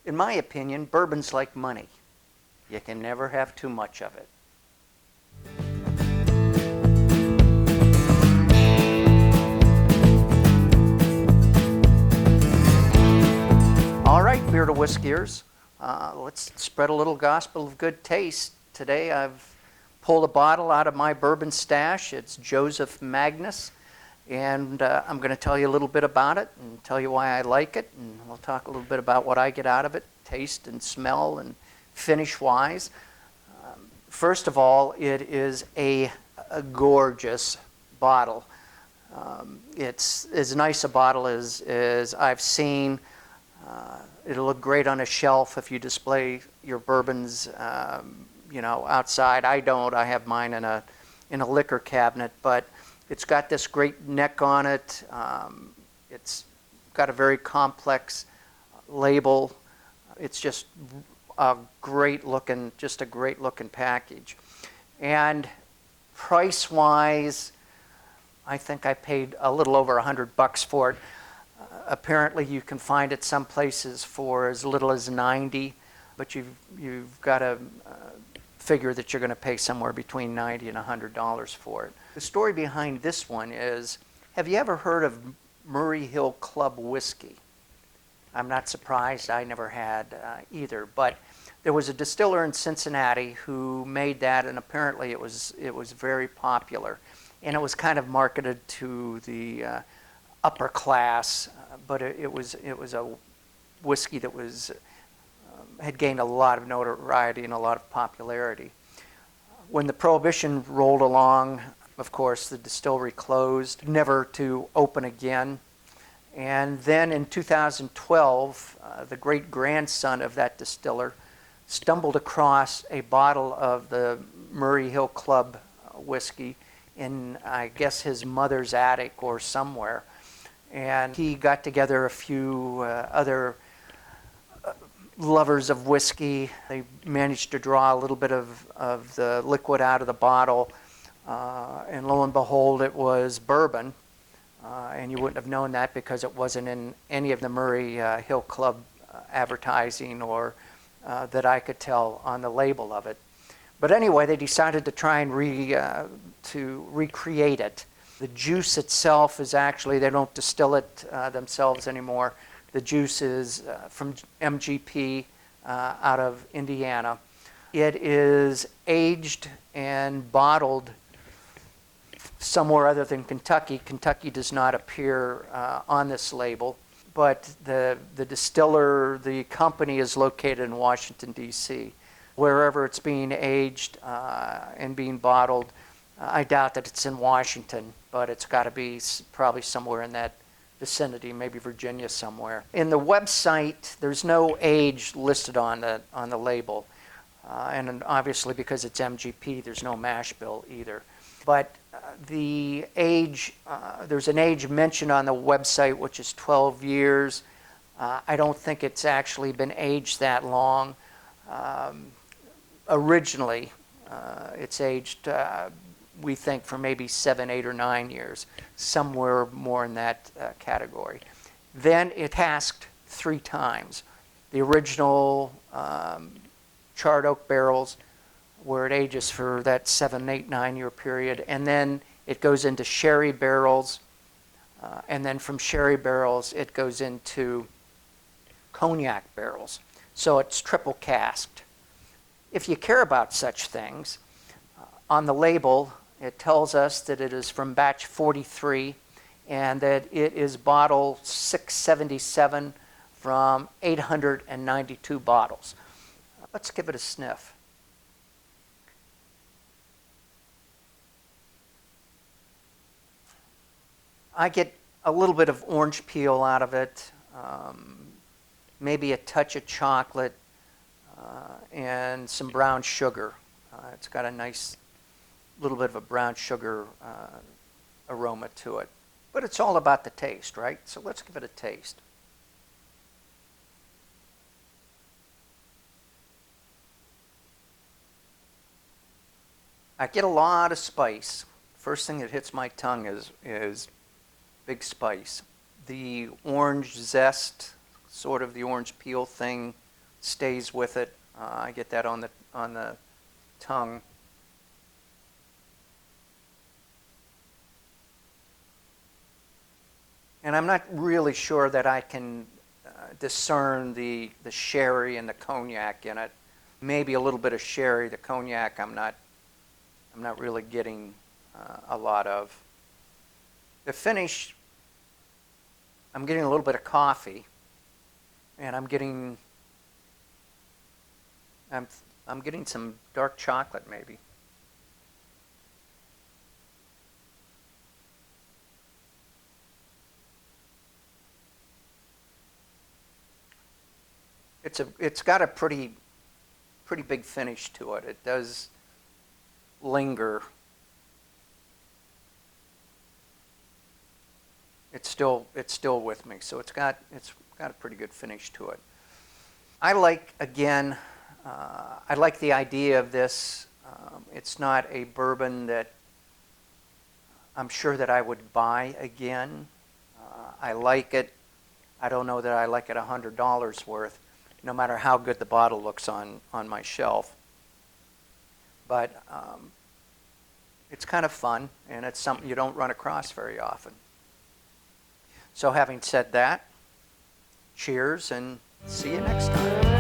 In my opinion, bourbon's like money. You can never have too much of it. All right, Beer to Whiskiers, let's spread a little gospel of good taste. Today I've pulled a bottle out of my bourbon stash. It's Joseph Magnus, and I'm going to tell you a little bit about it and tell you why I like it, and we'll talk a little bit about what I get out of it, taste and smell and finish-wise. First of all, it is a gorgeous bottle. It's as nice a bottle as I've seen. It'll look great on a shelf if you display your bourbons, outside. I don't. I have mine in a liquor cabinet, but it's got this great neck on it. It's got a very complex label. It's just a great looking package. And price-wise, I think I paid a little over $100 for it. Apparently, you can find it some places for as little as $90, but you've got to figure that you're going to pay somewhere between $90 and $100 for it. The story behind this one is, have you ever heard of Murray Hill Club whiskey? I'm not surprised. I never had either, but there was a distiller in Cincinnati who made that, and apparently it was very popular, and it was kind of marketed to the upper class, but it was a whiskey that was had gained a lot of notoriety and a lot of popularity. When the Prohibition rolled along, of course, the distillery closed, never to open again. And then in 2012, the great-grandson of that distiller stumbled across a bottle of the Murray Hill Club whiskey in, I guess, his mother's attic or somewhere. And he got together a few other lovers of whiskey. They managed to draw a little bit of the liquid out of the bottle, and lo and behold, it was bourbon. And you wouldn't have known that because it wasn't in any of the Murray Hill Club advertising or that I could tell on the label of it. But anyway, they decided to try and recreate it. The juice itself is actually, they don't distill it themselves anymore. The juice is from MGP out of Indiana. It is aged and bottled somewhere other than Kentucky. Kentucky does not appear on this label, but the distiller, the company is located in Washington, D.C. Wherever it's being aged and being bottled, I doubt that it's in Washington, but it's got to be probably somewhere in that vicinity, maybe Virginia somewhere. In the website, there's no age listed on the label, and obviously because it's MGP, there's no mash bill either. But the age, there's an age mentioned on the website, which is 12 years. I don't think it's actually been aged that long. Originally, it's aged, we think, for maybe 7, 8, or 9 years, somewhere more in that category. Then it casked 3 times. The original charred oak barrels, where it ages for that 7, 8, 9-year period, and then it goes into sherry barrels, and then from sherry barrels it goes into cognac barrels. So it's triple casked. If you care about such things, on the label it tells us that it is from batch 43 and that it is bottle 677 from 892 bottles. Let's give it a sniff. I get a little bit of orange peel out of it, maybe a touch of chocolate, and some brown sugar. It's got a nice little bit of a brown sugar aroma to it. But it's all about the taste, right? So let's give it a taste. I get a lot of spice. First thing that hits my tongue is big spice. The orange zest, sort of the orange peel thing, stays with it. I get that on the tongue. And I'm not really sure that I can discern the sherry and the cognac in it. Maybe a little bit of sherry. The cognac I'm not really getting a lot of. The finish, I'm getting a little bit of coffee, and I'm getting some dark chocolate maybe. It's got a pretty big finish to it. It does linger. It's still with me, so it's got a pretty good finish to it. I like the idea of this. It's not a bourbon that I'm sure that I would buy again. I like it. I don't know that I like it $100 worth, no matter how good the bottle looks on my shelf. But it's kind of fun, and it's something you don't run across very often. So having said that, cheers and see you next time.